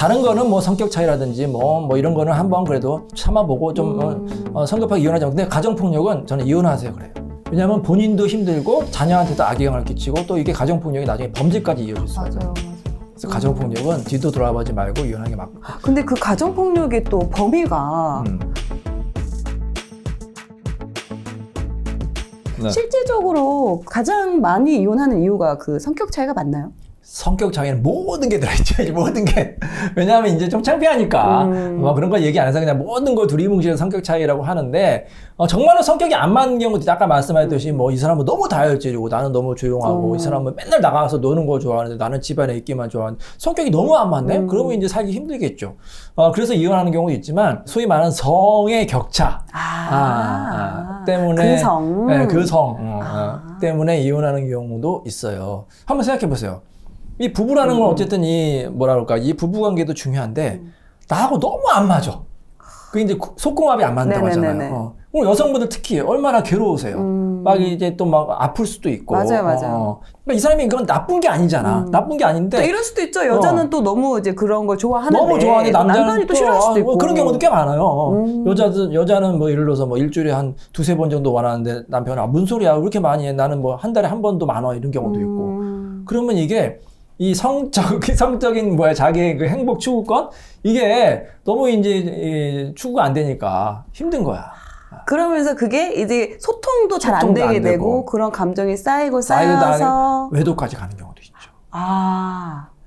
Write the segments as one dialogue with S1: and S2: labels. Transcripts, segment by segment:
S1: 다른 거는 뭐 성격 차이라든지 뭐 이런 거는 한번 그래도 참아보고 좀 성급하게 이혼하자. 근데 가정폭력은 저는 이혼하세요 그래요. 왜냐하면 본인도 힘들고 자녀한테도 악영향을 끼치고 또 이게 가정폭력이 나중에 범죄까지 이어질 수 있어요.
S2: 맞아요.
S1: 그래서 가정폭력은 뒤도 돌아보지 말고 이혼하는 게 맞고.
S2: 근데 그 가정폭력의 또 범위가
S1: 네.
S2: 실질적으로 가장 많이 이혼하는 이유가 그 성격 차이가 맞나요?
S1: 성격 차이는 모든 게 들어있죠. 모든 게. 왜냐하면 이제 좀 창피하니까. 뭐 그런 거 얘기 안 해서 그냥 모든 걸 두리뭉실한 성격 차이라고 하는데, 정말로 성격이 안 맞는 경우도 아까 말씀하셨듯이 뭐 이 사람은 너무 다혈질이고 나는 너무 조용하고 이 사람은 맨날 나가서 노는 걸 좋아하는데 나는 집안에 있기만 좋아하는데 성격이 너무 안 맞네? 그러면 이제 살기 힘들겠죠. 그래서 이혼하는 경우도 있지만 소위 말하는 성의 격차. 때문에.
S2: 그 성.
S1: 네, 그 성. 때문에 이혼하는 경우도 있어요. 한번 생각해 보세요. 이 부부라는 건 어쨌든 이 부부관계도 중요한데 나하고 너무 안 맞아. 그 이제 속궁합이 안 맞는다고 하잖아요. 그럼 여성분들 특히 얼마나 괴로우세요. 막 이제 또 막 아플 수도 있고.
S2: 맞아요.
S1: 그러니까 이 사람이 그건 나쁜 게 아니잖아. 나쁜 게 아닌데.
S2: 또 이럴 수도 있죠. 여자는 또 너무 이제 그런 걸 좋아하는데
S1: 너무 좋아하는데
S2: 남편이 또 싫어할 수도 있고.
S1: 그런 경우도 꽤 많아요. 여자는 뭐 예를 들어서 뭐 일주일에 한 두세 번 정도 원하는데 남편은 무슨 소리야? 왜 이렇게 많이 해? 나는 뭐 한 달에 한 번도 많아. 이런 경우도 있고. 그러면 이게 이 성적인 자기의 그 행복 추구권? 이게 너무 이제 추구가 안 되니까 힘든 거야.
S2: 그러면서 그게 이제 소통도 잘 안 되게 되고 그런 감정이 쌓여서
S1: 외도까지 가는 경우도 있죠.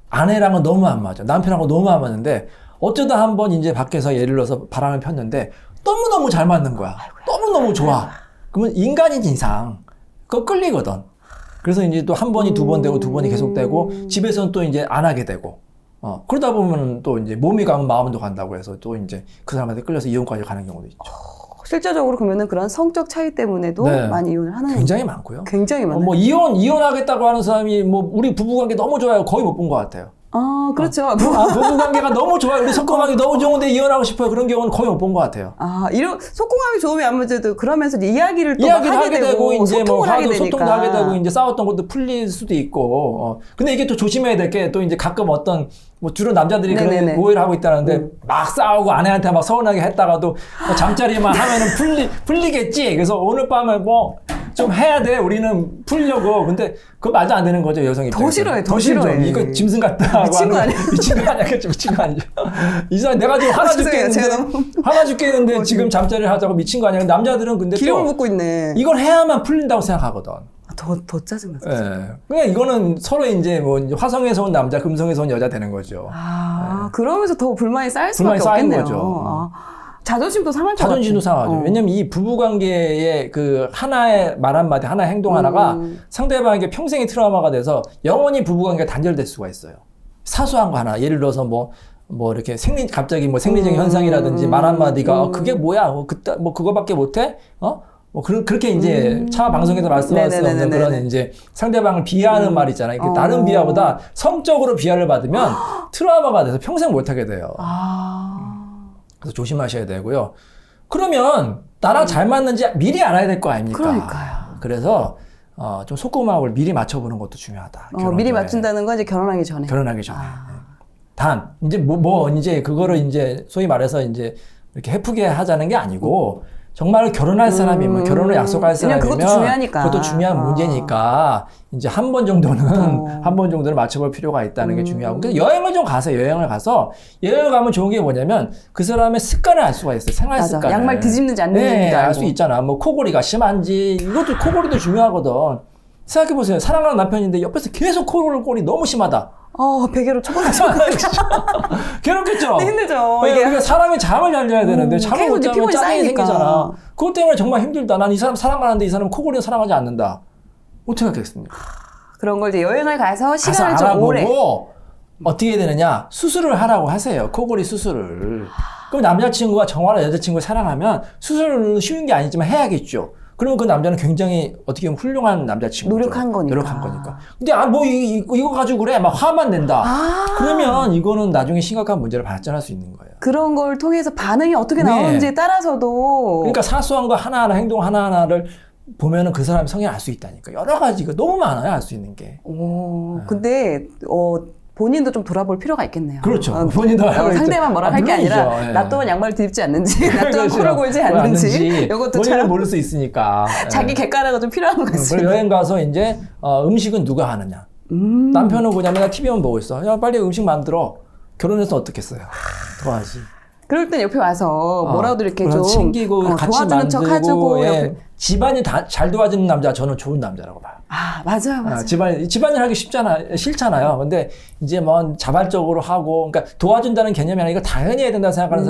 S1: 아내랑은 너무 안 맞아. 남편하고 너무 안 맞는데 어쩌다 한번 이제 밖에서 예를 들어서 바람을 폈는데 너무너무 잘 맞는 거야. 너무너무 좋아. 그러면 인간인 이상 그거 끌리거든. 그래서 이제 또 한 번이 두 번 되고 두 번이 계속 되고 집에서는 또 이제 안 하게 되고 그러다 보면 또 이제 몸이 가면 마음도 간다고 해서 또 이제 그 사람한테 끌려서 이혼까지 가는 경우도 있죠.
S2: 실제적으로 그러면은 그런 성적 차이 때문에도 많이 이혼을 하는
S1: 굉장히 많고요.
S2: 굉장히 많아요.
S1: 뭐 이혼하겠다고 하는 사람이 뭐 우리 부부관계 너무 좋아요. 거의 못 본 것 같아요.
S2: 그렇죠.
S1: 부부관계가 너무 좋아요. 우리 속궁합이 너무 좋은데 이혼하고 싶어요. 그런 경우는 거의 못 본 것 같아요.
S2: 이런 속궁합이 좋으면 아무래도 그러면서 이야기를
S1: 하게 되고 이제
S2: 소통을 하게 되니까.
S1: 소통도 하게 되고 이제 싸웠던 것도 풀릴 수도 있고. 근데 이게 또 조심해야 될 게 또 이제 가끔 어떤 뭐 주로 남자들이 그런 오해를 하고 있다는데 막 싸우고 아내한테 막 서운하게 했다가도 잠자리만 하면은 풀리겠지. 그래서 오늘 밤에 뭐 좀 해야 돼. 우리는 풀려고. 근데 그거 말도 안 되는 거죠. 여성 입장에서.
S2: 더 싫어해.
S1: 이거 짐승 같다고
S2: 미친 거 아니야?
S1: 미친 거 아니야. 미친 거 아니죠. 이 사람 내가 지금 화나 죽겠는데 지금 잠자리를 하자고 미친 거 아니야. 남자들은 근데
S2: 기름을 붓고 있네.
S1: 이걸 해야만 풀린다고 생각하거든.
S2: 더 짜증나.
S1: 그냥 이거는 서로 이제 뭐 화성에서 온 남자, 금성에서 온 여자 되는 거죠.
S2: 그러면서 더 불만이 쌓일 수밖에 없겠네요.
S1: 거죠.
S2: 자존심도 상할 것 같아요.
S1: 자존심도 상하죠. 왜냐면 이 부부관계의 그 하나의 말 한마디, 하나의 행동 하나가 상대방에게 평생의 트라우마가 돼서 영원히 부부관계가 단절될 수가 있어요. 사소한 거 하나, 예를 들어서 뭐 이렇게 갑자기 뭐 생리적인 현상이라든지 말 한마디가 그게 뭐야? 그거밖에 못해? 그렇게 이제 차 방송에서 말씀할 수 없는 그런 이제 상대방을 비하하는 말이 있잖아요. 다른 비하보다 성적으로 비하를 받으면 트라우마가 돼서 평생 못하게 돼요. 그래서 조심하셔야 되고요. 그러면 나랑 잘 맞는지 미리 알아야 될 거 아닙니까?
S2: 그러니까요.
S1: 그래서 좀 속궁합을 미리 맞춰보는 것도 중요하다.
S2: 미리 맞춘다는 건 이제 결혼하기 전에.
S1: 단 이제 이제 그거를 이제 소위 말해서 이제 이렇게 해프게 하자는 게 아니고 정말 결혼할 사람이면 결혼을 약속할 사람이면
S2: 그것도 중요하니까.
S1: 그것도 중요한 문제니까 이제 한 번 정도는 맞춰볼 필요가 있다는 게 중요하고 그래서 여행을 좀 가세요. 여행을 가면 좋은 게 뭐냐면 그 사람의 습관을 알 수가 있어요. 생활 습관.
S2: 양말 뒤집는지 안 뒤집는지
S1: 알 수 있잖아. 뭐 코골이가 심한지 이것도 코골이도 중요하거든. 생각해 보세요. 사랑하는 남편인데 옆에서 계속 코골이 너무 심하다.
S2: 베개로 쳐버리죠.
S1: 괴롭겠죠?
S2: 힘들죠.
S1: 그러니까 사람이 잠을 잘 자야 되는데 잠을 못 자면 짜증이 생기잖아. 그것 때문에 정말 힘들다. 난 이 사람 사랑하는데 이 사람 코골이는 사랑하지 않는다. 어떻게 하겠습니까?
S2: 그런 걸 이제 여행을 가서 시간을 좀 오래.
S1: 어떻게 해야 되느냐? 수술을 하라고 하세요. 코골이 수술을. 그럼 남자친구가 정말 여자친구를 사랑하면 수술은 쉬운 게 아니지만 해야겠죠. 그러면 그 남자는 굉장히 어떻게 보면 훌륭한 남자친구죠.
S2: 노력한 거니까.
S1: 근데 이거 가지고 그래 막 화만 낸다. 그러면 이거는 나중에 심각한 문제를 발전할 수 있는 거예요.
S2: 그런 걸 통해서 반응이 어떻게 나오는지에 따라서도.
S1: 그러니까 사소한 거 하나하나 행동 하나하나를 보면은 그 사람의 성향을 알 수 있다니까. 여러 가지가 너무 많아요 알 수 있는 게.
S2: 근데 본인도 좀 돌아볼 필요가 있겠네요.
S1: 그렇죠. 본인도
S2: 상대만 뭐라 할 게 아니라 나 또한 양말을 뒤집지 않는지, 나 또한 코를 골지 않는지, 이것도
S1: 본인은 모를 수 있으니까.
S2: 자기 객관화가 좀 필요한 것 같습니다.
S1: 그리고 여행 가서 이제 음식은 누가 하느냐. 남편은 그냥 맨날 TV만 보고 있어. 야 빨리 음식 만들어. 결혼해서 어떻겠어요. 더 하지.
S2: 그럴 땐 옆에 와서 뭐라도 이렇게 좀
S1: 챙기고 같이
S2: 도와주는 척
S1: 만들고,
S2: 해주고
S1: 예. 집안일 잘 도와주는 남자 저는 좋은 남자라고 봐요.
S2: 맞아요.
S1: 집안일 하기 싫잖아요. 근데 이제 뭐 자발적으로 하고, 그러니까 도와준다는 개념이 아니라 이걸 당연히 해야 된다고 생각하는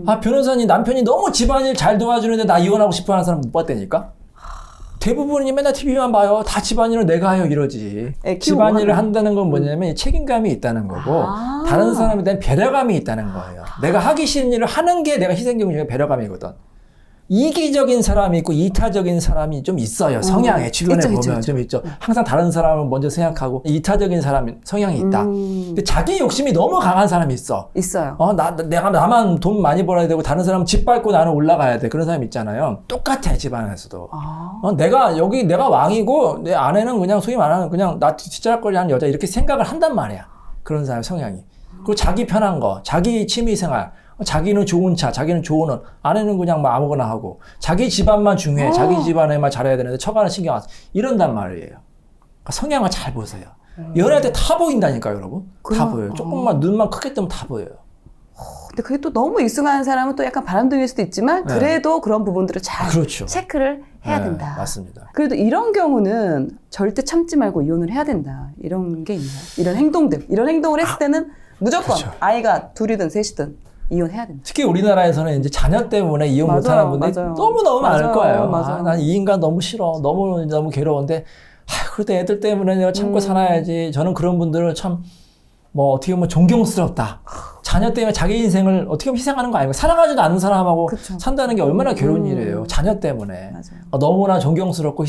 S1: 사람, 변호사님 남편이 너무 집안일 잘 도와주는데 나 이혼하고 싶어 하는 사람 못 봤다니까? 대부분이 맨날 TV만 봐요. 다 집안일을 내가 해요 이러지. 집안일을 한다는 건 뭐냐면 책임감이 있다는 거고 다른 사람에 대한 배려감이 있다는 거예요. 내가 하기 싫은 일을 하는 게 내가 희생적인 배려감이거든. 이기적인 사람이 있고 이타적인 사람이 좀 있어요. 성향에 주변에 보면 좀 있죠. 항상 다른 사람을 먼저 생각하고 이타적인 사람 성향이 있다. 근데 자기 욕심이 너무 강한 사람이 있어요. 내가 나만 돈 많이 벌어야 되고 다른 사람은 집 밟고 나는 올라가야 돼. 그런 사람 있잖아요. 똑같아 집안에서도. 내가 왕이고 내 아내는 그냥 소위 말하는 그냥 나 뒷자락거리 하는 여자 이렇게 생각을 한단 말이야. 그런 사람 성향이. 그리고 자기 편한 거, 자기 취미생활. 자기는 좋은 차, 자기는 좋은 옷, 아내는 그냥 뭐 아무거나 하고, 자기 집안만 중요해, 자기 집안에만 잘해야 되는데 처가는 신경 안 써. 이런단 말이에요. 그러니까 성향을 잘 보세요. 연애할 때 다 보인다니까요, 여러분. 다 보여요. 조금만 눈만 크게 뜨면 다 보여요.
S2: 근데 그게 또 너무 익숙한 사람은 또 약간 바람둥이일 수도 있지만 그래도 그런 부분들을 잘 체크를 해야 된다.
S1: 맞습니다.
S2: 그래도 이런 경우는 절대 참지 말고 이혼을 해야 된다. 이런 게 있나요? 이런 행동들. 이런 행동을 했을 때는 무조건 아이가 둘이든 셋이든 이혼해야 된다.
S1: 특히 우리나라에서는 이제 자녀 때문에 이혼 못하는 분들이 너무너무 많을 거예요. 난 이 인간 너무 싫어. 너무 괴로운데, 그래도 애들 때문에 내가 참고 살아야지. 저는 그런 분들을 참, 어떻게 보면 존경스럽다. 자녀 때문에 자기 인생을 어떻게 보면 희생하는 거 아니고, 사랑하지도 않는 사람하고 산다는 게 얼마나 괴로운 일이에요. 자녀 때문에. 너무나 존경스럽고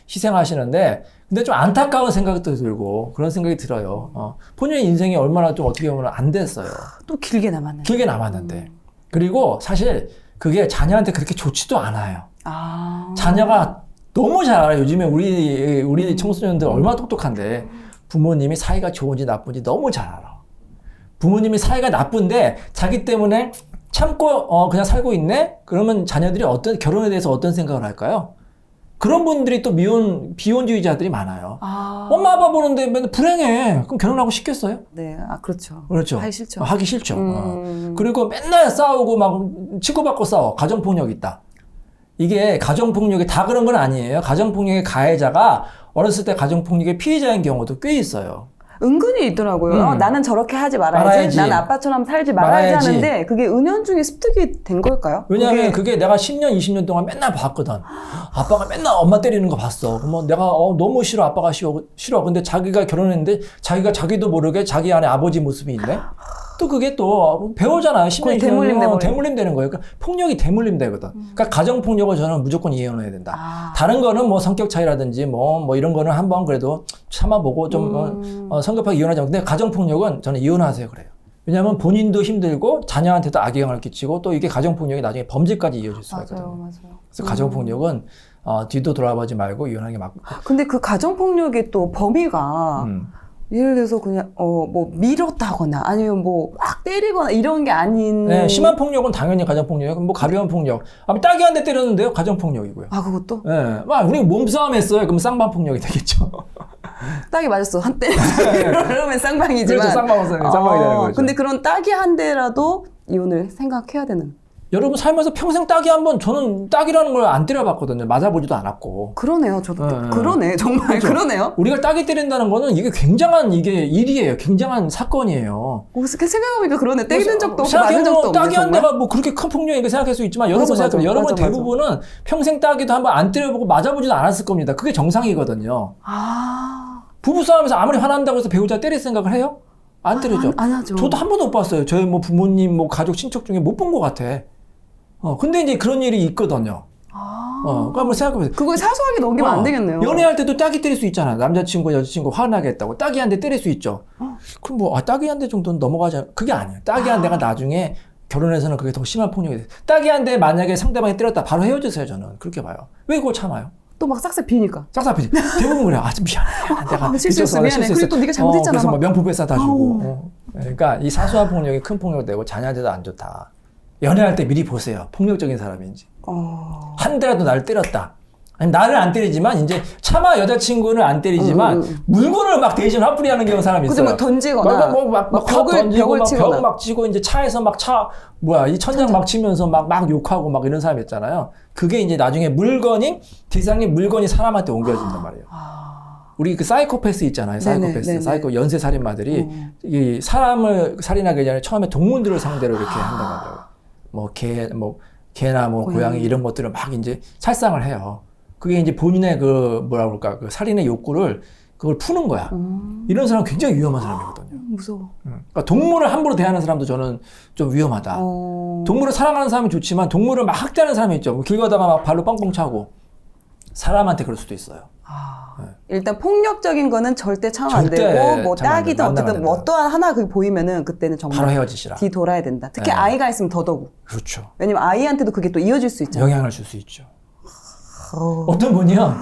S1: 희생하시는데, 근데 좀 안타까운 생각도 들고, 그런 생각이 들어요. 본인의 인생이 얼마나 좀 어떻게 보면 안 됐어요.
S2: 또 길게 남았는데.
S1: 길게 남았는데. 그리고 사실 그게 자녀한테 그렇게 좋지도 않아요. 자녀가 너무 잘 알아요. 요즘에 우리 청소년들 얼마나 똑똑한데, 부모님이 사이가 좋은지 나쁜지 너무 잘 알아. 부모님이 사이가 나쁜데 자기 때문에 참고 그냥 살고 있네? 그러면 자녀들이 결혼에 대해서 어떤 생각을 할까요? 그런 분들이 또 비혼주의자들이 많아요. 엄마 아빠 보는데 맨날 불행해. 그럼 결혼하고 싶겠어요?
S2: 네, 그렇죠.
S1: 그렇죠.
S2: 하기 싫죠.
S1: 그리고 맨날 싸우고 막 치고받고 싸워. 가정폭력 있다. 이게 가정폭력이 다 그런 건 아니에요. 가정폭력의 가해자가 어렸을 때 가정폭력의 피해자인 경우도 꽤 있어요.
S2: 은근히 있더라고요. 나는 저렇게 하지 말아야지. 나는 아빠처럼 살지 말아야지 하는데 그게 은연중에 습득이 된 걸까요?
S1: 왜냐하면 그게 내가 10년, 20년 동안 맨날 봤거든. 아빠가 맨날 엄마 때리는 거 봤어. 그러면 내가 너무 싫어. 아빠가 싫어. 근데 자기가 결혼했는데 자기도 모르게 자기 안에 아버지 모습이 있네. 또 그게 또 배우잖아요. 10년, 20년 대물림 되는 거예요. 그러니까 폭력이 대물림 되거든. 그러니까 가정폭력을 저는 무조건 이혼해야 된다. 다른 거는 성격 차이라든지 이런 거는 한번 그래도 참아보고 좀 성급하게 이혼하자. 근데 가정폭력은 저는 이혼하세요 그래요. 왜냐하면 본인도 힘들고 자녀한테도 악영향을 끼치고 또 이게 가정폭력이 나중에 범죄까지 이어질 수가 있거든요.
S2: 맞아요.
S1: 그래서 가정폭력은 뒤도 돌아보지 말고 이혼하는 게 맞고.
S2: 근데 그 가정폭력의 또 범위가 예를 들어서 그냥 밀었다거나 아니면 막 때리거나 이런 게 아닌.
S1: 네, 심한 폭력은 당연히 가정폭력이고 가벼운 폭력. 딸기 한 대 때렸는데요, 가정폭력이고요.
S2: 그것도?
S1: 네, 우리 몸싸움 했어요. 그럼 쌍방폭력이 되겠죠.
S2: 딱이 맞았어 한 대. 그러면 쌍방이지만.
S1: 그렇죠, 쌍방이 되는 거죠.
S2: 근데 그런 딱이 한 대라도 이혼을 생각해야 되는.
S1: 여러분 살면서 평생 딱이 저는 딱이라는 걸 안 때려봤거든요. 맞아보지도 않았고.
S2: 그러네요. 저도. 그러네. 정말 그렇죠? 그러네요.
S1: 우리가 딱이 때린다는 거는 이게 굉장한 일이에요. 굉장한 사건이에요.
S2: 생각해보니까 그러네. 때리는 적도 없고 맞은 적도 없고.
S1: 딱이 한 대가 그렇게 큰 폭력이니까 생각할 수 있지만 여러분 생각해보면 여러분 대부분은 평생 딱이도 한번 안 때려보고 맞아보지도 않았을 겁니다. 그게 정상이거든요. 부부싸움에서 아무리 화난다고 해서 배우자 때릴 생각을 해요? 안 때리죠.
S2: 안 하죠.
S1: 저도 한 번도 못 봤어요. 저희 부모님, 가족, 친척 중에 못 본 것 같아. 근데 이제 그런 일이 있거든요. 그거 한번 생각해보세요.
S2: 그걸 사소하게 넘기면 안 되겠네요.
S1: 연애할 때도 딱이 때릴 수 있잖아. 남자친구, 여자친구 화나게 했다고. 딱이 한 대 때릴 수 있죠. 그럼 딱이 한 대 정도는 넘어가지 그게 아니에요. 딱이 한 대가 나중에 결혼해서는 그게 더 심한 폭력이 돼요. 딱이 한 대 만약에 상대방이 때렸다. 바로 헤어지세요, 저는. 그렇게 봐요. 왜 그걸 참아요?
S2: 또 막 싹싹 비니까.
S1: 짝사피지. 대부분 그래. 좀 미안해. 내가
S2: 실수했어. 미안해. 그리고 또 네가 잘못했잖아.
S1: 그래서 뭐
S2: 막.
S1: 명품 뺏어 주고. 그러니까 이 사소한 폭력이 큰 폭력이 되고 자녀한테도 안 좋다. 연애할 때 미리 보세요. 폭력적인 사람인지. 한 대라도 나를 때렸다. 아니, 나를 안 때리지만 이제 차마 여자친구는 안 때리지만 물건을 막 대신 화풀이하는 경우 사람이 있어요.
S2: 그죠, 막 던지거나,
S1: 막 벽을 치거나, 벽 막 치고 이제 차에서 막 이 천장 막 치면서 막 욕하고 막 이런 사람 있잖아요. 그게 이제 나중에 대상의 물건이 사람한테 옮겨진단 말이에요. 우리 그 사이코패스 있잖아요. 사이코패스,
S2: 네네.
S1: 사이코 연쇄 살인마들이 이 사람을 살인하기 전에 처음에 동물들을 상대로 이렇게 한다고 하더라고요. 개나 고양이 이런 것들을 막 이제 살상을 해요. 그게 이제 본인의 그 살인의 욕구를 그걸 푸는 거야. 이런 사람은 굉장히 위험한 사람이거든요.
S2: 무서워.
S1: 그러니까 동물을 함부로 대하는 사람도 저는 좀 위험하다. 동물을 사랑하는 사람이 좋지만 동물을 막 학대하는 사람이 있죠. 길 가다가 막 발로 뻥뻥 차고 사람한테 그럴 수도 있어요.
S2: 일단 폭력적인 거는 절대 참 안 되고 뭐 딱이든 어쨌든 뭐 어떠한 하나 그게 보이면은 그때는 정말
S1: 바로 헤어지시라.
S2: 뒤 돌아야 된다. 특히 아이가 있으면 더더욱.
S1: 그렇죠.
S2: 왜냐면 아이한테도 그게 또 이어질 수 있잖아요.
S1: 영향을 줄 수 있죠. 어떤 분이요.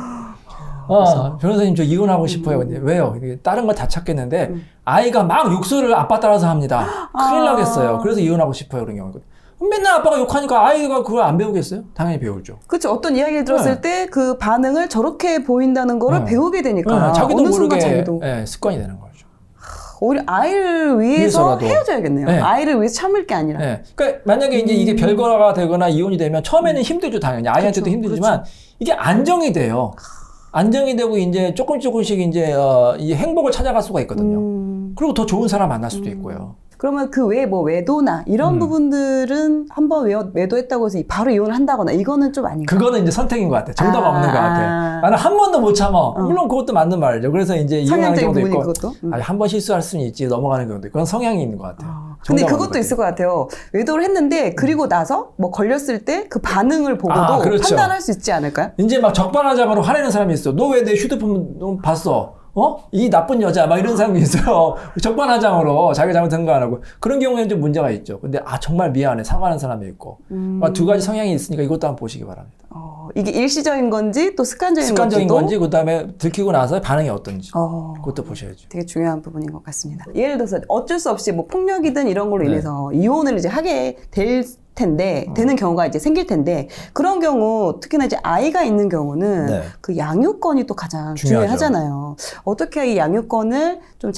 S1: 변호사님 저 이혼하고 싶어요. 근데 왜요? 다른 거 다 찾겠는데 아이가 막 욕설을 아빠 따라서 합니다. 큰일 나겠어요. 그래서 이혼하고 싶어요. 그런 경우거든요. 맨날 아빠가 욕하니까 아이가 그걸 안 배우겠어요? 당연히 배우죠.
S2: 그렇죠. 어떤 이야기를 들었을 때 그 반응을 저렇게 보인다는 거를 배우게 되니까
S1: 자기도
S2: 어느
S1: 모르게
S2: 순간 자기도
S1: 습관이 되는 거죠.
S2: 오히려 아이를 위해서 헤어져야겠네요. 아이를 위해서 참을 게 아니라.
S1: 그러니까 만약에 이제 이게 별거가 되거나 이혼이 되면 처음에는 힘들죠, 당연히. 아이한테도 힘들지만 이게 안정이 돼요. 안정이 되고 이제 조금씩 이제 이 행복을 찾아갈 수가 있거든요. 그리고 더 좋은 사람 만날 수도 있고요.
S2: 그러면 그 외에 뭐 외도나 이런 부분들은 한번 외도했다고 해서 바로 이혼을 한다거나 이거는 좀 아닌가요?
S1: 그거는 이제 선택인 것 같아요. 정답 없는 것 같아요. 나는 한 번도 못 참아. 물론 그것도 맞는 말이죠. 그래서 이제 이혼하는 경우도 있고.
S2: 그것도?
S1: 한 번 실수할 수는 있지 넘어가는 경우도 있고. 그건 성향이 있는 것 같아요.
S2: 근데 그것도 있을 것 같아요. 외도를 했는데 그리고 나서 뭐 걸렸을 때 그 반응을 보고도
S1: 그렇죠.
S2: 판단할 수 있지 않을까요?
S1: 이제 막 적반하장으로 화내는 사람이 있어. 너 왜 내 휴대폰 봤어? 이 나쁜 여자, 막 이런 사람이 있어요. 적반하장으로 자기 잘못한 거 안 하고. 그런 경우에는 좀 문제가 있죠. 근데, 정말 미안해. 사과하는 사람이 있고. 두 가지 성향이 있으니까 이것도 한번 보시기 바랍니다.
S2: 이게 일시적인 건지 또 습관적인
S1: 건지, 그 다음에 들키고 나서 반응이 어떤지. 그것도 보셔야죠.
S2: 되게 중요한 부분인 것 같습니다. 예를 들어서 어쩔 수 없이 뭐 폭력이든 이런 걸로 인해서 이혼을 이제 하게 될 텐데 되는 경우가 이제 생길 텐데 그런 경우 특히나 이제 아이가 있는 경우는 그 양육권이 또 가장 중요하잖아요. 어떻게 이 양육권을 좀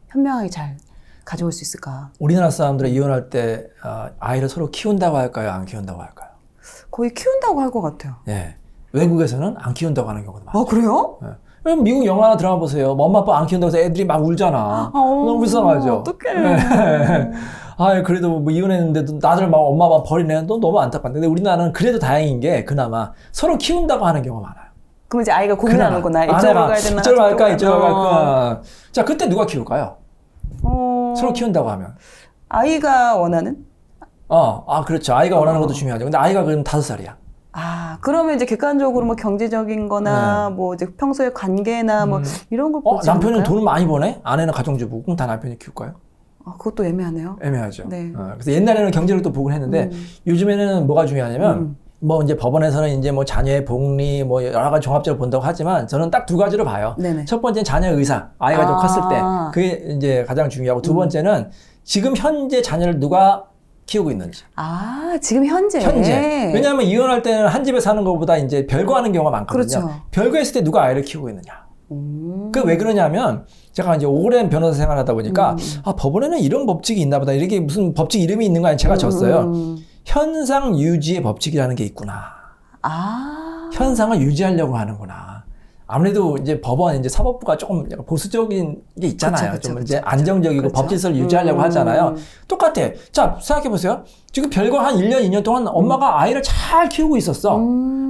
S2: 현명하게 잘 가져올 수 있을까?
S1: 우리나라 사람들은 이혼할 때 아이를 서로 키운다고 할까요? 안 키운다고 할까요?
S2: 거의 키운다고 할 것 같아요.
S1: 외국에서는 안 키운다고 하는 경우도 많아요.
S2: 그래요?
S1: 미국 영화나 드라마 보세요. 엄마 아빠 안 키운다고 해서 애들이 막 울잖아. 너무 불쌍하죠.
S2: 어떡해.
S1: 그래도 뭐 이혼했는데도 나들 막 엄마 아빠 버리네. 너 너무 안타깝네. 근데 우리나라는 그래도 다행인 게 그나마 서로 키운다고 하는 경우가 많아요.
S2: 그럼 이제 아이가 고민하는구나. 이쪽으로 가야 되나?
S1: 이쪽으로 갈까? 이쪽으로 갈까? 자, 그때 누가 키울까요? 서로 키운다고 하면.
S2: 아이가 원하는?
S1: 그렇죠. 아이가 원하는 것도 중요하죠. 근데 아이가 그럼 5살이야.
S2: 그러면 이제 객관적으로 뭐 경제적인 거나 뭐 이제 평소의 관계나 뭐 이런 걸 보지
S1: 남편은
S2: 않을까요?
S1: 돈을 많이 버네? 아내는 가정주부고 그럼 다 남편이 키울까요?
S2: 그것도 애매하네요.
S1: 애매하죠.
S2: 네.
S1: 그래서 옛날에는 경제를 또 보긴 했는데 요즘에는 뭐가 중요하냐면 뭐 이제 법원에서는 이제 뭐 자녀의 복리 뭐 여러 가지 종합적으로 본다고 하지만 저는 딱 2가지로 봐요.
S2: 네네.
S1: 첫 번째는 자녀의 의사. 아이가 좀 컸을 때. 그게 이제 가장 중요하고 두 번째는 지금 현재 자녀를 누가 키우고 있는지.
S2: 지금 현재.
S1: 왜냐하면 이혼할 때는 한 집에 사는 것보다 이제 별거하는 경우가 많거든요.
S2: 그렇죠.
S1: 별거했을 때 누가 아이를 키우고 있느냐. 그 왜 그러냐면 제가 이제 오랜 변호사 생활하다 보니까 법원에는 이런 법칙이 있나 보다. 이렇게 무슨 법칙 이름이 있는 거 아니 제가 졌어요. 현상 유지의 법칙이라는 게 있구나. 현상을 유지하려고 하는구나. 아무래도 이제 법원, 이제 사법부가 조금 보수적인 게 있잖아요. 좀 이제 안정적이고 법질서를 유지하려고 하잖아요. 똑같아. 자, 생각해보세요. 지금 별거 한 1년, 2년 동안 엄마가 아이를 잘 키우고 있었어.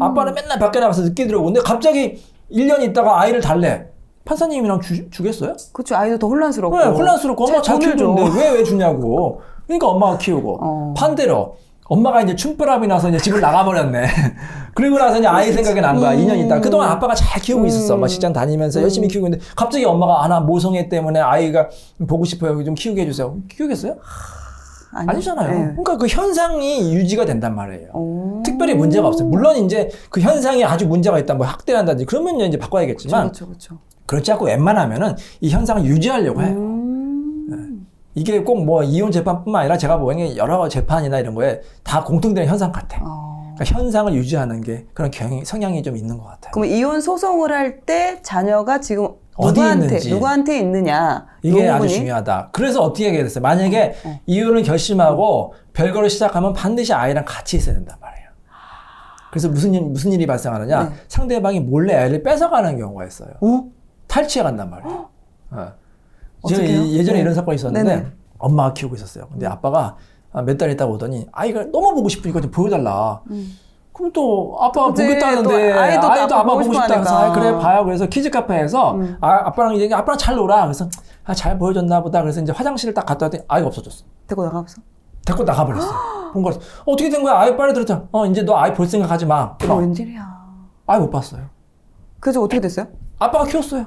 S1: 아빠는 맨날 밖에 나가서 늦게 들어오고. 근데 갑자기 1년 있다가 아이를 달래. 판사님이랑 주겠어요?
S2: 그렇죠. 아이도 더 혼란스럽고.
S1: 네, 혼란스럽고. 엄마 잘 키우는데 왜 주냐고. 그러니까 엄마가 키우고. 반대로. 엄마가 이제 춤바람이 나서 이제 집을 나가버렸네. 그리고 나서 이제 아이 생각이 난 거야. 2년 있다. 그동안 아빠가 잘 키우고 있었어. 막 직장 다니면서 열심히 키우고 있는데 갑자기 엄마가 나 모성애 때문에 아이가 보고 싶어요. 좀 키우게 해주세요. 키우겠어요? 아니잖아요.
S2: 네.
S1: 그러니까 그 현상이 유지가 된단 말이에요.
S2: 오.
S1: 특별히 문제가 없어요. 물론 이제 그 현상이 아주 문제가 있다, 뭐 학대한다든지 그러면 이제 바꿔야겠지만
S2: 그렇죠.
S1: 그렇지 않고 웬만하면은 이 현상을 유지하려고 해요. 이게 꼭 뭐 이혼 재판뿐만 아니라 제가 보기에는 여러 재판이나 이런 거에 다 공통되는 현상 같아. 그러니까 현상을 유지하는 게 그런 성향이 좀 있는 것 같아요.
S2: 그럼 이혼 소송을 할 때 자녀가 지금
S1: 어디 있는지.
S2: 누구한테 있느냐
S1: 이게
S2: 요
S1: 아주
S2: 부분이?
S1: 중요하다. 그래서 어떻게 하게 됐어요? 만약에 이혼을 결심하고 별거를 시작하면 반드시 아이랑 같이 있어야 된단 말이에요. 그래서 무슨 일이 발생하느냐?
S2: 네.
S1: 상대방이 몰래 아이를 뺏어가는 경우가 있어요. 탈취해 간단 말이에요. 제가
S2: 어떡해요?
S1: 예전에
S2: 네.
S1: 이런 사건이 있었는데
S2: 네네.
S1: 엄마가 키우고 있었어요. 근데 아빠가 몇 달 있다 오더니 아이가 너무 보고 싶으니까 좀 보여달라. 그럼 또 아빠가
S2: 그치,
S1: 보겠다는데
S2: 또 아이도
S1: 아빠 보고
S2: 싶어
S1: 싶다 그래서
S2: 하니까.
S1: 그래 봐요. 그래서 키즈 카페에서 아빠랑 이제 아빠랑 잘 놀아. 그래서 잘 보여줬나 보다. 그래서 이제 화장실을 딱 갔다 왔더니 아이가 없어졌어.
S2: 데리고 나가봤어?
S1: 데리고 나가버렸어. 본 거였어. 어떻게 된 거야? 아이 빨리 들었잖아. 이제 너 아이 볼 생각 하지 마.
S2: 웬일이야.
S1: 아이 못 봤어요.
S2: 그래서 어떻게 됐어요?
S1: 아빠가 키웠어요.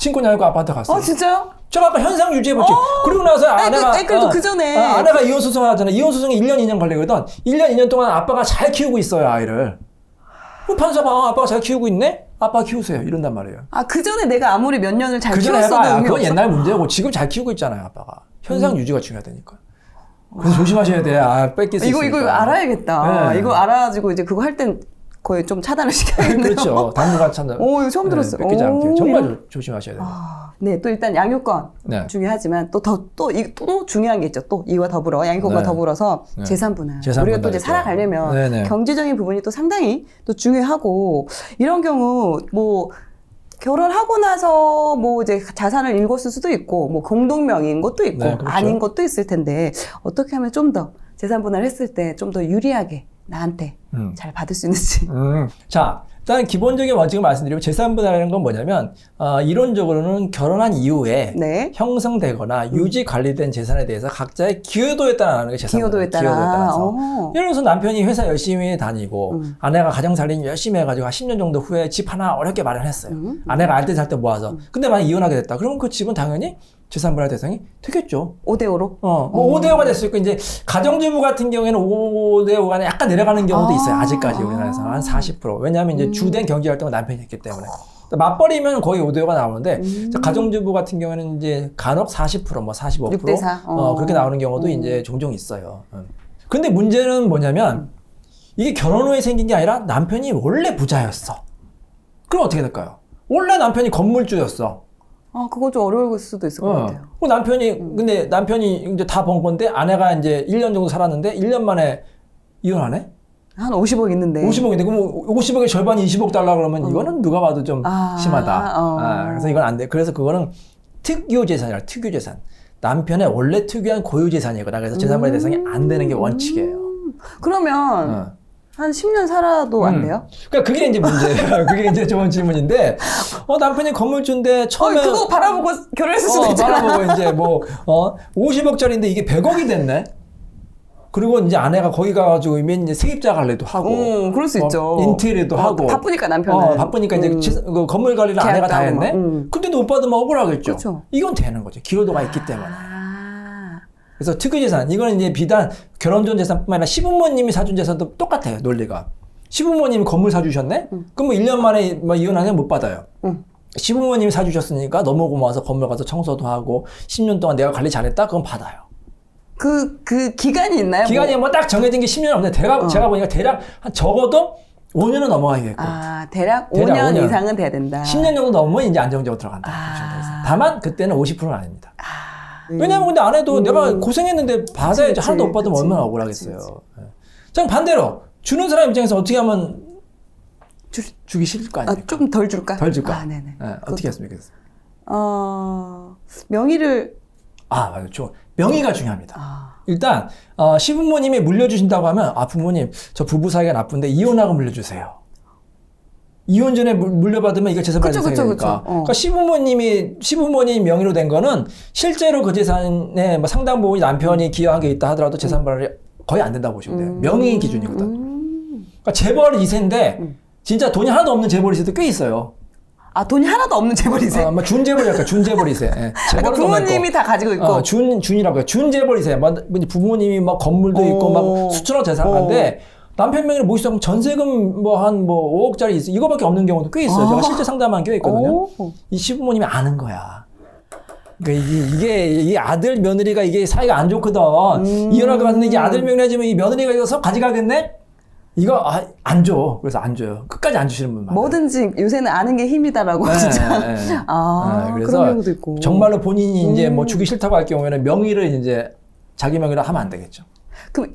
S1: 친구냐 알고 아빠한테 갔어요.
S2: 진짜요?
S1: 제가 아까 현상 유지해봤지. 그리고 나서 아내가
S2: 그래도 그 전에
S1: 아내가 이혼 소송을 하잖아. 이혼 소송이 1년 2년 걸리거든. 1년 2년 동안 아빠가 잘 키우고 있어요, 아이를. 그럼 판사 봐. 아빠가 잘 키우고 있네? 아빠 키우세요. 이런단 말이에요.
S2: 그 전에 내가 아무리 몇 년을 잘
S1: 그 전에
S2: 키웠어도
S1: 해봐야
S2: 의미
S1: 그건
S2: 없어?
S1: 옛날 문제고 지금 잘 키우고 있잖아요, 아빠가. 현상 유지가 중요하다니까. 그래서 조심하셔야 돼. 뺏길 수 있으니까.
S2: 이거 알아야겠다.
S1: 네.
S2: 이거 알아가지고 이제 그거 할 땐 거의 좀 차단을 시켜야겠네요.
S1: 그렇죠. 당분간 차단.
S2: 이거 처음 들었어요.
S1: 뺏기지 않게. 정말
S2: 이런-
S1: 조심하셔야 돼요.
S2: 네, 또 일단 양육권
S1: 네.
S2: 중요하지만 또 중요한 게 있죠. 또 이와 더불어 양육권과
S1: 네.
S2: 더불어서
S1: 네.
S2: 재산 분할.
S1: 재산
S2: 우리가 또 이제
S1: 분할이죠.
S2: 살아가려면
S1: 네네.
S2: 경제적인 부분이 또 상당히 또 중요하고 이런 경우 뭐 결혼하고 나서 뭐 이제 자산을 읽었을 수도 있고 뭐 공동명의인 것도 있고
S1: 네, 그렇죠.
S2: 아닌 것도 있을 텐데 어떻게 하면 좀 더 재산 분할을 했을 때 좀 더 유리하게 나한테 잘 받을 수 있는지.
S1: 자, 일단 기본적인 원칙을 말씀드리면 재산분할이라는 건 뭐냐면 이론적으로는 결혼한 이후에
S2: 네.
S1: 형성되거나 유지 관리된 재산에 대해서 각자의 기여도에 따라 나는 게 재산분할.
S2: 기여도에 따라.
S1: 따라서. 예를 들어서 남편이 회사 열심히 다니고 아내가 가정살림 열심히 해가지고 한 10년 정도 후에 집 하나 어렵게 마련했어요. 아내가 알뜰 살뜰 모아서. 근데 만약 이혼하게 됐다. 그러면 그 집은 당연히 재산분할 대상이 되겠죠.
S2: 5대5로?
S1: 뭐 5대5가 될 수 있고, 이제, 가정주부 같은 경우에는 5대5가 약간 내려가는 경우도 있어요. 아직까지 우리나라에서. 한 40%. 왜냐하면 이제 주된 경제활동을 남편이 했기 때문에. 맞벌이면 거의 5대5가 나오는데, 가정주부 같은 경우에는 이제 간혹 40%, 뭐 45%.
S2: 6대4.
S1: 그렇게 나오는 경우도 이제 종종 있어요. 근데 문제는 뭐냐면, 이게 결혼 후에 생긴 게 아니라 남편이 원래 부자였어. 그럼 어떻게 될까요? 원래 남편이 건물주였어.
S2: 그건 좀 어려울 수도 있을 것 같아요.
S1: 근데 남편이 이제 다 번 건데 아내가 이제 1년 정도 살았는데 1년 만에 이혼하네?
S2: 한 50억 있는데.
S1: 50억인데 그럼 50억의 절반이 20억 달라 그러면 이거는 누가 봐도 좀 심하다. 그래서 이건 안 돼. 그래서 그거는 특유재산이라 특유재산. 남편의 원래 특유한 고유재산이거나 그래서 재산분할 대상이 안 되는 게 원칙이에요.
S2: 그러면 한 10년 살아도 안 돼요?
S1: 그러니까 그게 이제 문제예요. 그게 이제 좋은 질문인데, 남편이 건물주인데 처음에
S2: 그거 바라보고 결혼했을 수도 있잖아.
S1: 바라보고 이제 50억짜리인데 이게 100억이 됐네. 그리고 이제 아내가 거기 가가지고 이제 세입자 관리도 하고,
S2: 그럴 수 있죠.
S1: 인테리어도 하고,
S2: 바쁘니까 남편은.
S1: 바쁘니까 이제 그 건물 관리를 아내가 다 했네. 근데도 못 받으면 억울하겠죠.
S2: 그쵸.
S1: 이건 되는 거죠. 기여도가 있기 때문에. 그래서 특유재산, 이거는 이제 비단 결혼 전 재산뿐만 아니라 시부모님이 사준 재산도 똑같아요, 논리가. 시부모님이 건물 사주셨네? 그럼 뭐 1년 만에 이혼하면 못 받아요. 시부모님이 사주셨으니까 너무 고마워서 건물 가서 청소도 하고 10년 동안 내가 관리 잘했다? 그건 받아요.
S2: 그 기간이 있나요?
S1: 기간이 뭐 딱 정해진 게 10년 없는데 제가 보니까 대략 한 적어도 5년은 넘어가겠고.
S2: 대략 5년 이상은 돼야 된다.
S1: 10년 정도 넘으면 이제 안정적으로 들어간다. 다만 그때는 50%는 아닙니다. 왜냐면 근데 아내도 내가 고생했는데 받아야지. 하나도 못 받으면 얼마나 억울하겠어요. 전 반대로 주는 사람 입장에서 어떻게 하면 주기 싫을 거 아니에요.
S2: 좀 덜 줄까?
S1: 덜 줄까?
S2: 네네.
S1: 어떻게 했으면 좋겠어요?
S2: 명의를
S1: 맞아요. 명의가 중요합니다. 일단 시부모님이 물려주신다고 하면 부모님 저 부부 사이가 나쁜데 이혼하고 물려주세요. 이혼 전에 물려받으면 이거 재산분할 대상이니까. 그러니까 시부모님 명의로 된 거는 실제로 그 재산에 뭐 상당 부분이 남편이 기여한 게 있다 하더라도 재산분할이 거의 안 된다고 보시면 돼요. 명의 기준이거든. 그러니까 재벌 2세인데 진짜 돈이 하나도 없는 재벌 2세도 꽤 있어요.
S2: 아, 돈이 하나도 없는 재벌 2세?
S1: 뭐 준재벌 약간 준재벌 2세. 예.
S2: 그러니까 부모님이 다 가지고 있고.
S1: 준이라고 해요. 준재벌 2세. 뭐 부모님이 막 건물도 있고 막 수천억 재산가인데 남편 명의로 뭐 있어? 전세금 뭐 한 5억짜리 있어. 이거밖에 없는 경우도 꽤 있어요. 제가 실제 상담한 게 있거든요. 이 시부모님이 아는 거야. 그러니까 이게 아들 며느리가 이게 사이가 안 좋거든. 이혼할 것 같은데 이게 아들 며느리지만 이 며느리가 이거 서 가져가겠네? 이거 안 줘. 그래서 안 줘요. 끝까지 안 주시는 분 많아요.
S2: 뭐든지 요새는 아는 게 힘이다라고 진짜.
S1: 그래서
S2: 그런 경우도 있고.
S1: 정말로 본인이 이제 뭐 주기 싫다고 할 경우에는 명의를 이제 자기 명의로 하면 안 되겠죠.
S2: 그럼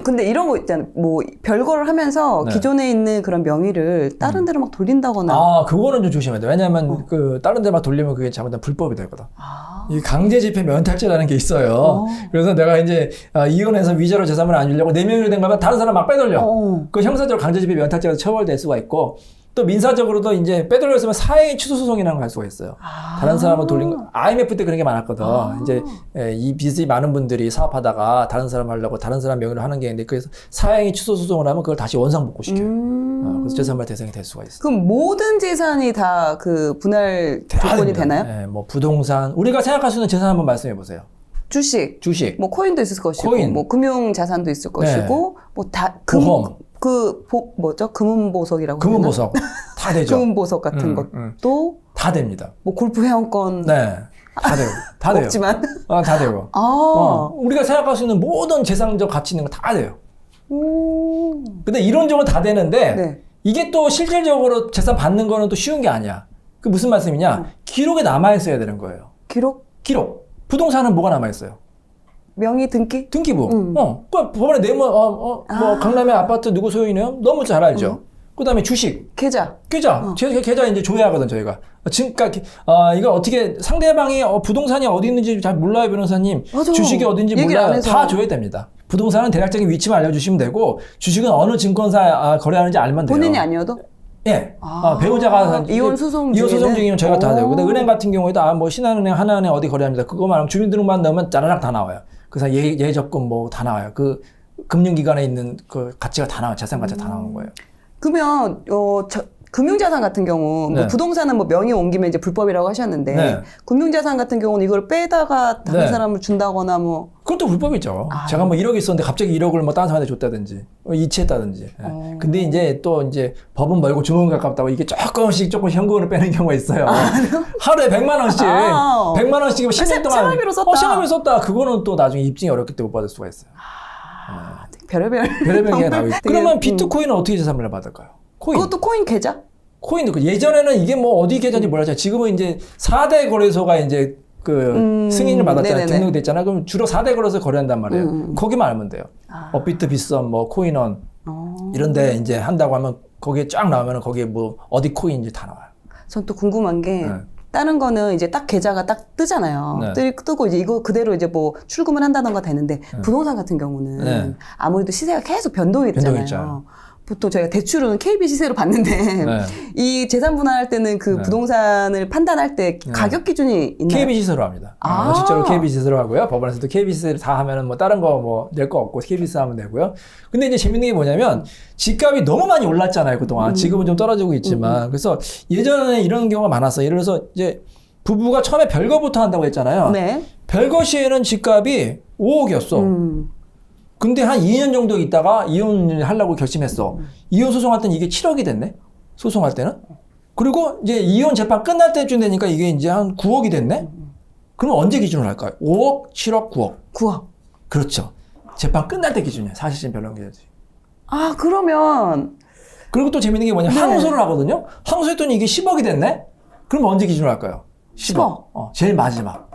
S2: 근데 이런 거 있잖아요. 뭐 별거를 하면서 기존에 있는 그런 명의를 다른 데로 막 돌린다거나.
S1: 그거는 좀 조심해야 돼. 왜냐하면 그 다른 데 막 돌리면 그게 잘못하면 불법이 되거든. 이 강제 집행 면탈죄라는 게 있어요. 그래서 내가 이제 이혼해서 위자료 재산을 안 주려고 내 명의로 된 거면 다른 사람 막 빼돌려. 그 형사적으로 강제 집행 면탈죄가 처벌될 수가 있고. 또 민사적으로도 이제 빼돌렸으면 사행위 취소 소송이라는 걸 할 수가 있어요. 다른 사람을 돌린 거. IMF 때 그런 게 많았거든. 이제 이 빚이 많은 분들이 사업하다가 다른 사람 하려고 다른 사람 명의로 하는 게 있는데 그래서 사행위 취소 소송을 하면 그걸 다시 원상복구시켜요. 그래서 재산발 대상이 될 수가 있어요.
S2: 그럼 모든 재산이 다 그 분할 조건이 되나요?
S1: 네, 뭐 부동산 우리가 생각할 수 있는 재산 한번 말씀해 보세요.
S2: 주식,
S1: 뭐
S2: 코인도 있을 것이고,
S1: 코인.
S2: 뭐 금융 자산도 있을 것이고, 뭐
S1: 보험.
S2: 뭐죠? 금은보석이라고.
S1: 금은보석. 다 되죠.
S2: 금은보석 같은 것도.
S1: 다 됩니다.
S2: 뭐 골프 회원권.
S1: 네. 다 돼요. 다 돼요.
S2: 없지만.
S1: 다 되고. 우리가 생각할 수 있는 모든 재산적 가치 있는 거 다 돼요. 근데 이론적으로 다 되는데, 이게 또 실질적으로 재산 받는 거는 또 쉬운 게 아니야. 그 무슨 말씀이냐? 기록에 남아있어야 되는 거예요. 기록. 부동산은 뭐가 남아있어요?
S2: 명의 등기?
S1: 등기부. 그 법원에 내면, 뭐, 강남의 아파트 누구 소유이네요? 너무 잘 알죠. 그 다음에 주식.
S2: 계좌.
S1: 계좌 이제 조회하거든, 저희가. 그러니까, 이거 어떻게, 상대방이 부동산이 어디 있는지 잘 몰라요, 변호사님.
S2: 맞아.
S1: 주식이 어딘지 몰라요. 다 조회됩니다. 부동산은 대략적인 위치만 알려주시면 되고, 주식은 어느 증권사 거래하는지 알면 돼요.
S2: 본인이 아니어도?
S1: 예. 배우자가
S2: 이혼 소송
S1: 중이면 저희가 다 돼요. 근데 은행 같은 경우에도 뭐 신한은행, 하나은행 어디 거래합니다. 그거만 하면 주민등록만 넣으면 짜라락 다 나와요. 그래서 예적금 뭐 다 나와요. 그 금융기관에 있는 그 가치가 다 나와요. 재산 가치가 다 나오는 거예요.
S2: 그러면 금융자산 같은 경우 뭐 부동산은 뭐 명의 옮기면 이제 불법이라고 하셨는데 금융자산 같은 경우는 이걸 빼다가 다른 사람을 준다거나 뭐
S1: 그것도 불법이죠. 제가 뭐 1억이 있었는데 갑자기 1억을 뭐 다른 사람한테 줬다든지 이체했다든지. 근데 이제 또 이제 법은 멀고 주먹은 가깝다고 이게 조금씩 현금으로 빼는 경우가 있어요. 하루에 100만 원씩 100만 원씩 10년 동안
S2: 생활비로 썼다.
S1: 생활비로 썼다. 그거는 또 나중에 입증이 어렵기 때문에 못 받을 수가 있어요.
S2: 별의별
S1: 게 나오고 있어요. 그러면 비트코인은 어떻게 재산을 받을까요?
S2: 그것도 코인 계좌?
S1: 코인도 예전에는 이게 뭐 어디 계좌인지 몰랐죠. 지금은 이제 4대 거래소가 이제 그 승인을 받았잖아요. 등록됐잖아요. 그럼 주로 4대 거래소 거래한단 말이에요. 거기만 알면 돼요. 업비트, 빗썸, 뭐 코인원 이런데 이제 한다고 하면 거기에 쫙 나오면 거기에 뭐 어디 코인인지 다 나와요.
S2: 전 또 궁금한 게 다른 거는 이제 딱 계좌가 딱 뜨잖아요. 뜨고 이제 이거 그대로 이제 뭐 출금을 한다던가 되는데 부동산 같은 경우는 아무래도 시세가 계속 변동이 있잖아요. 보통 저희가 대출은 KB 시세로 받는데 이 재산 분할할 때는 그 부동산을 판단할 때 가격 기준이 있나요?
S1: KB 시세로 합니다. 실제로 KB 시세로 하고요. 법원에서도 KB 시세를 다 하면은 뭐 다른 거 뭐 낼 거 없고 KB 시세 하면 되고요. 근데 이제 재밌는 게 뭐냐면 집값이 너무 많이 올랐잖아요, 그동안. 지금은 좀 떨어지고 있지만. 그래서 예전에 이런 경우가 많았어요. 예를 들어서 이제 부부가 처음에 별거부터 한다고 했잖아요. 별거 시에는 집값이 5억이었어. 근데 한 2년 정도 있다가 이혼을 하려고 결심했어. 이혼 소송할 때는 이게 7억이 됐네? 소송할 때는? 그리고 이제 이혼 재판 끝날 때쯤 되니까 이게 이제 한 9억이 됐네? 그럼 언제 기준으로 할까요? 5억, 7억, 9억.
S2: 9억.
S1: 그렇죠. 재판 끝날 때 기준이에요. 사실심 변론기준이.
S2: 그러면.
S1: 그리고 또 재밌는 게 뭐냐면 항소를 하거든요? 항소했더니 이게 10억이 됐네? 그럼 언제 기준으로 할까요? 10억. 제일 마지막.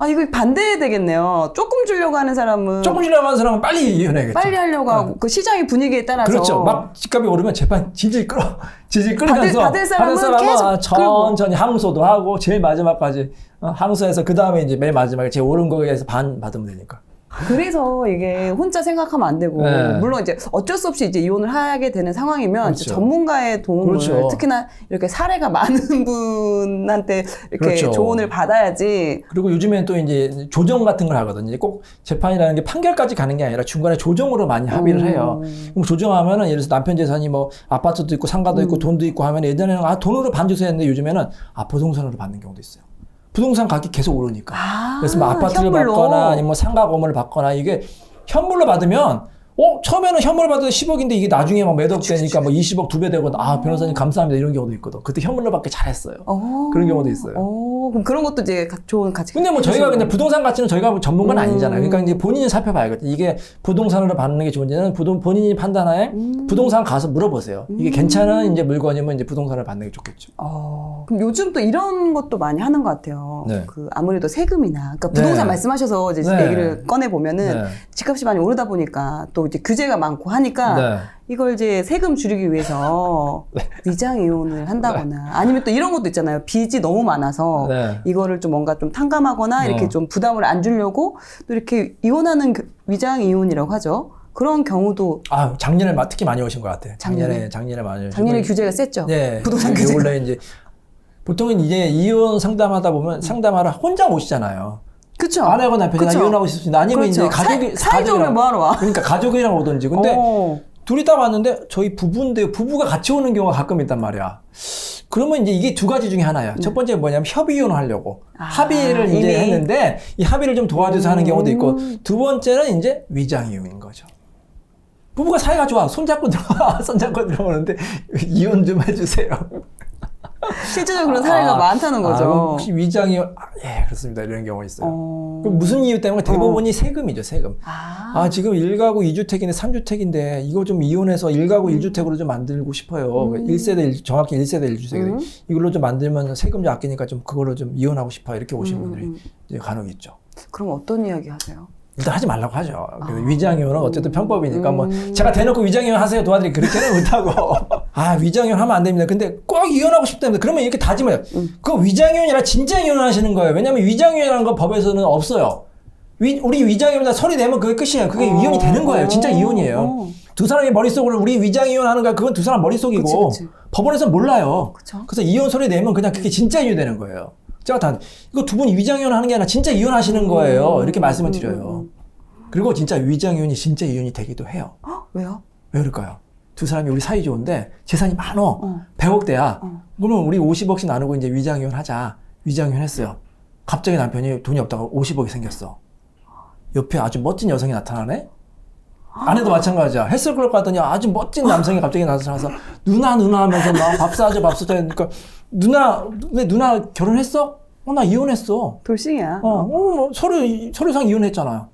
S2: 이거 반대해야 되겠네요. 조금 주려고 하는 사람은.
S1: 조금 주려고 하는 사람은 빨리 이혼해야겠죠.
S2: 빨리 하려고 하고, 그 시장의 분위기에 따라서.
S1: 그렇죠. 막 집값이 오르면 재판 질질 끌면서.
S2: 받을 사람은 계속
S1: 천천히 항소도 하고, 제일 마지막까지 항소해서 그 다음에 이제 맨 마지막에 제일 오른 거에 대해서 반 받으면 되니까.
S2: 그래서 이게 혼자 생각하면 안 되고
S1: 네.
S2: 물론 이제 어쩔 수 없이 이제 이혼을 하게 되는 상황이면
S1: 그렇죠.
S2: 이제 전문가의 도움을
S1: 그렇죠.
S2: 특히나 이렇게 사례가 많은 분한테 이렇게
S1: 그렇죠.
S2: 조언을 받아야지.
S1: 그리고 요즘엔 또 이제 조정 같은 걸 하거든요. 이제 꼭 재판이라는 게 판결까지 가는 게 아니라 중간에 조정으로 많이 합의를 해요. 그럼 조정하면은 예를 들어서 남편 재산이 뭐 아파트도 있고 상가도 있고 돈도 있고 하면 예전에는 돈으로 반주세 했는데 요즘에는 부동산으로 받는 경우도 있어요. 부동산 가격이 계속 오르니까. 그래서 뭐 아파트를
S2: 현물로.
S1: 받거나 아니면 뭐 상가 건물을 받거나 이게 현물로 받으면 처음에는 현물 받아도 10억인데 이게 나중에 막 몇 억 되니까 뭐 20억 2배 되고 변호사님 감사합니다 이런 경우도 있거든. 그때 현물로 받기 잘했어요. 그런 경우도 있어요.
S2: 그럼 그런 것도 이제 좋은 가치.
S1: 근데 뭐 저희가 근데 부동산 가치는 저희가 전문가는 아니잖아요. 그러니까 이제 본인이 살펴봐야겠죠. 이게 부동산으로 받는 게 좋은지는 본인이 판단하에 부동산 가서 물어보세요. 이게 괜찮은 이제 물건이면 이제 부동산을 받는 게 좋겠죠.
S2: 그럼 요즘 또 이런 것도 많이 하는 것 같아요.
S1: 네.
S2: 그 아무래도 세금이나, 그러니까 부동산
S1: 네.
S2: 말씀하셔서 이제
S1: 네.
S2: 얘기를 꺼내 보면은
S1: 네.
S2: 집값이 많이 오르다 보니까 또 이제 규제가 많고 하니까
S1: 네.
S2: 이걸 이제 세금 줄이기 위해서 위장 이혼을 한다거나 아니면 또 이런 것도 있잖아요. 빚이 너무 많아서
S1: 네.
S2: 이거를 좀 뭔가 좀 탕감하거나 이렇게 좀 부담을 안 주려고 또 이렇게 이혼하는 위장 이혼이라고 하죠. 그런 경우도
S1: 작년에 특히 많이 오신 것 같아요. 작년에 많이 오신
S2: 작년에 규제가 셌죠.
S1: 네.
S2: 부동산 규제가.
S1: 원래 이제 보통은 이제 이혼 상담하다 보면 상담하러 혼자 오시잖아요.
S2: 그쵸.
S1: 아내하고 남편이
S2: 그쵸.
S1: 이혼하고 싶습니다. 아니면
S2: 그렇죠.
S1: 이제 가족이
S2: 사이좋으면
S1: 가족이랑
S2: 뭐하러 와.
S1: 그러니까 가족이랑 오든지. 근데 둘이 딱 왔는데 저희 부부인데 부부가 같이 오는 경우가 가끔 있단 말이야. 그러면 이제 이게 두 가지 중에 하나야. 첫 번째 뭐냐면 협의 이혼을 하려고 합의를 이제
S2: 이미.
S1: 했는데 이 합의를 좀 도와줘서 하는 경우도 있고 두 번째는 이제 위장 이혼인 거죠. 부부가 사이가 좋아. 손잡고 들어오는데 이혼 좀 해주세요.
S2: 실제적으로 그런 사례가 많다는 거죠.
S1: 그럼 혹시 위장 이혼? 예, 그렇습니다. 이런 경우가 있어요. 그럼 무슨 이유 때문에? 대부분이 세금이죠, 세금. 지금 1가구 2주택인데 3주택인데 이거 좀 이혼해서 1가구 1주택으로 좀 만들고 싶어요. 1세대, 정확히 1세대 1주택. 이걸로 좀 만들면 세금 좀 아끼니까 좀 그걸로 좀 이혼하고 싶어요. 이렇게 오신 분들이 이제 간혹 있죠.
S2: 그럼 어떤 이야기 하세요?
S1: 일단 하지 말라고 하죠. 위장이혼은 어쨌든 편법이니까 뭐 제가 대놓고 위장이혼 하세요 도와드리 그렇게는 못하고 위장이혼 하면 안 됩니다. 근데 꼭 이혼하고 싶다면 그러면 이렇게 다짐해요. 그거 위장이혼이 아니라 진짜 이혼하시는 거예요. 왜냐하면 위장이혼이라는 거 법에서는 없어요. 우리 위장이혼이나 서류 내면 그게 끝이에요. 그게 이혼이 되는 거예요. 진짜 이혼이에요. 두 사람이 머릿속으로 우리 위장이혼 하는 거야. 그건 두 사람 머릿속이고
S2: 그치.
S1: 법원에서는 몰라요.
S2: 그쵸.
S1: 그래서 이혼 서류 내면 그냥 그게 진짜 이혼이 되는 거예요. 제가 이거 두 분이 위장이혼 하는 게 아니라 진짜 이혼하시는 거예요. 이렇게 말씀을 드려요. 그리고 진짜 위장이혼이 진짜 이혼이 되기도 해요.
S2: 왜요?
S1: 왜 그럴까요? 두 사람이 우리 사이 좋은데 재산이 많어. 100억대야. 그러면 우리 50억씩 나누고 이제 위장이혼 하자. 위장이혼 했어요. 갑자기 남편이 돈이 없다가 50억이 생겼어. 옆에 아주 멋진 여성이 나타나네? 아내도 마찬가지야. 헬스클럽 갔더니 아주 멋진 남성이 갑자기 나타나서 누나 하면서 막 밥 사줘. 그러니까 왜 누나 결혼했어? 나 이혼했어.
S2: 돌싱이야.
S1: 서류상 이혼했잖아.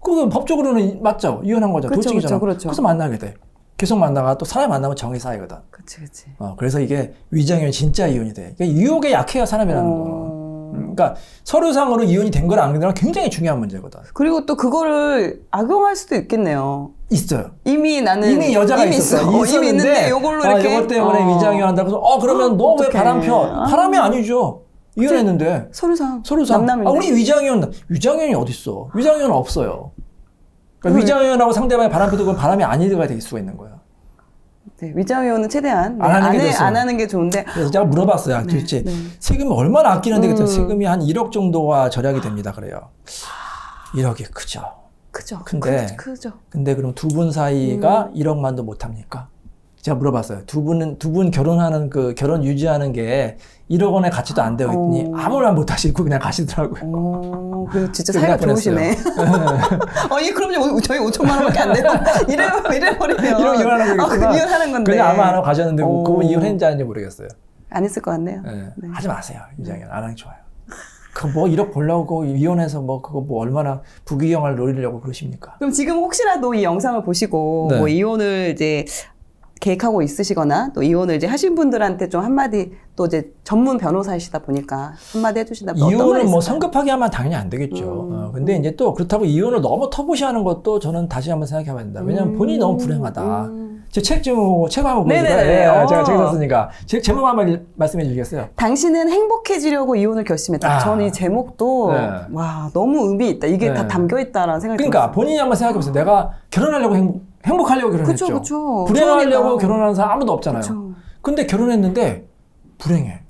S1: 그거 법적으로는 맞죠? 이혼한 거죠.
S2: 그쵸,
S1: 돌싱이잖아.
S2: 그렇죠.
S1: 그래서 만나게 돼. 계속 만나가 또 사람이 만나면 정이 쌓이거든.
S2: 그치.
S1: 그래서 이게 위장이혼이 진짜 이혼이 돼. 그러니까 유혹에 약해요, 사람이라는 거는. 그러니까 서류상으로 이혼이 된 거랑 안 된 거랑 굉장히 중요한 문제거든.
S2: 그리고 또 그거를 악용할 수도 있겠네요.
S1: 있어요.
S2: 이미
S1: 여자가
S2: 이미
S1: 있었어요.
S2: 이미 있는데 요걸로 이렇게.
S1: 이것 때문에 위장이혼 한다고 해서 그러면 너 왜
S2: 어떡해.
S1: 바람 펴? 바람이 아니죠. 이혼했는데.
S2: 서류상.
S1: 남남인데. 우리 위장이혼이 어딨어? 위장이혼은 없어요. 그러니까 위장이혼하고 상대방이 바람 피도 그건 바람이 아니가 될 수가 있는 거예요.
S2: 네, 위장이혼은 최대한
S1: 안
S2: 하는 게 좋은데.
S1: 그래서 제가 물어봤어요. 도대체 세금이 얼마나 아끼는데 그랬더니 세금이 한 1억 정도가 절약이 됩니다. 그래요. 1억이 크죠.
S2: 크죠.
S1: 크죠. 근데 그럼 두 분 사이가 1억만도 못 합니까? 제가 물어봤어요. 두 분 결혼하는 결혼 유지하는 게 1억 원의 가치도 안 되어 있더니 아무나 못 하시고 그냥 가시더라고요.
S2: 그래서 진짜 사이가 좋으시네. 그럼요. 저희 5천만 원밖에 안 돼요. 이래버리면.
S1: 이혼하는 거겠구나.
S2: 이혼하는 건데.
S1: 그냥 아마 안 하고 가셨는데 그분 이혼했는지 아닌지 모르겠어요.
S2: 안 했을 것 같네요.
S1: 네. 하지 마세요. 위장이혼 안 하는 게 좋아요. 1억 벌려고 이혼해서 그거 얼마나 부귀영화를 노리려고 그러십니까?
S2: 그럼 지금 혹시라도 이 영상을 보시고 이혼을 이제 계획하고 있으시거나 또 이혼을 이제 하신 분들한테 좀 한마디 또 이제 전문 변호사이시다 보니까 한마디 해주신다면 어떤
S1: 이혼은
S2: 말이
S1: 성급하게 하면 당연히 안 되겠죠. 근데 이제 또 그렇다고 이혼을 너무 터부시하는 것도 저는 다시 한번 생각해봐야 된다. 왜냐면 본인이 너무 불행하다. 제 책 좀, 책 한번 보여드릴까요?
S2: 네네네.
S1: 예, 제가 책 썼으니까. 제목 한번 말씀해 주시겠어요?
S2: 당신은 행복해지려고 이혼을 결심했다.
S1: 아.
S2: 저는 이 제목도
S1: 네.
S2: 와 너무 의미 있다. 이게
S1: 네.
S2: 다 담겨 있다라는 생각이
S1: 그러니까
S2: 들었어요.
S1: 본인이 한번 생각해 보세요. 내가 결혼하려고 행복하려고 결혼했죠.
S2: 그쵸.
S1: 불행하려고
S2: 좋으니까.
S1: 결혼하는 사람 아무도 없잖아요.
S2: 그쵸.
S1: 근데 결혼했는데 불행해.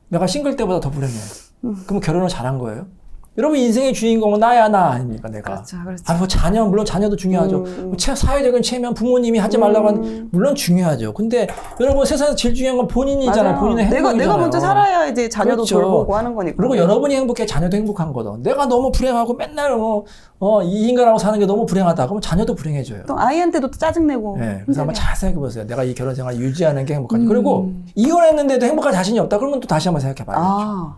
S1: 내가 싱글 때보다 더 불행해. 그럼 결혼을 잘한 거예요? 여러분 인생의 주인공은 나야 나 아닙니까 내가.
S2: 그렇죠.
S1: 아, 뭐 자녀 물론 자녀도 중요하죠. 뭐 사회적인 체면 부모님이 하지 말라고 한 물론 중요하죠. 근데 여러분 세상에서 제일 중요한 건 본인이잖아요.
S2: 맞아요.
S1: 본인의 행복이잖아요.
S2: 내가 먼저 살아야 이제 자녀도
S1: 그렇죠.
S2: 돌보고 하는 거니까.
S1: 그리고 여러분이 행복해 자녀도 행복한 거다. 내가 너무 불행하고 맨날 이 인간하고 사는 게 너무 불행하다. 그러면 자녀도 불행해져요.
S2: 또 아이한테도 짜증내고.
S1: 네, 그래서 한번 잘 생각해 보세요. 내가 이 결혼 생활 유지하는 게 행복하지. 그리고 이혼했는데도 행복할 자신이 없다. 그러면 또 다시 한번 생각해 봐야겠죠.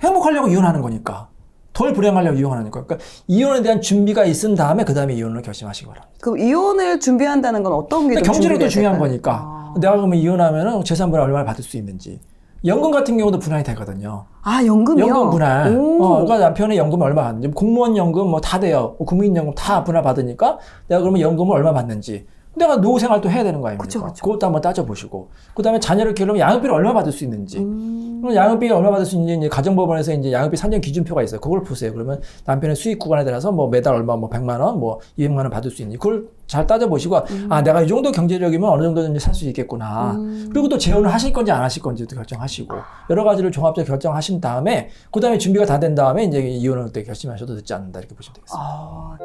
S1: 행복하려고 이혼하는 거니까. 덜 불행하려고 이혼하는 거예요. 그러니까 이혼에 대한 준비가 있은 다음에 그 다음에 이혼을 결심하시기 바랍니다.
S2: 그 이혼을 준비한다는 건 어떤 게 좀
S1: 경제력도
S2: 준비돼야
S1: 중요한
S2: 될까요?
S1: 거니까. 내가 그러면 이혼하면은 재산분할 얼마를 받을 수 있는지. 연금 같은 경우도 분할이 되거든요.
S2: 아, 연금이요?
S1: 연금 분할.
S2: 오.
S1: 그러니까 남편의 연금 얼마 받는지. 공무원 연금 뭐 다 돼요. 국민연금 다 분할 받으니까 내가 그러면 연금을 얼마 받는지. 내가 노후 생활도 해야 되는 거 아닙니까?
S2: 그쵸.
S1: 그것도 한번 따져보시고. 그 다음에 자녀를 키우려면 양육비를 얼마 받을 수 있는지. 그럼 양육비 얼마 받을 수 있는지 이제 가정법원에서 이제 양육비 산정 기준표가 있어요. 그걸 보세요. 그러면 남편의 수익 구간에 따라서 뭐 매달 얼마 뭐 100만 원, 뭐 200만 원 받을 수 있는지. 그걸 잘 따져보시고, 아, 내가 이 정도 경제력이면 어느 정도든지 살 수 있겠구나. 그리고 또 재혼을 하실 건지 안 하실 건지도 결정하시고, 여러 가지를 종합적으로 결정하신 다음에, 그 다음에 준비가 다 된 다음에 이제 이혼을 때 결심하셔도 늦지 않는다. 이렇게 보시면 되겠습니다.
S2: 아.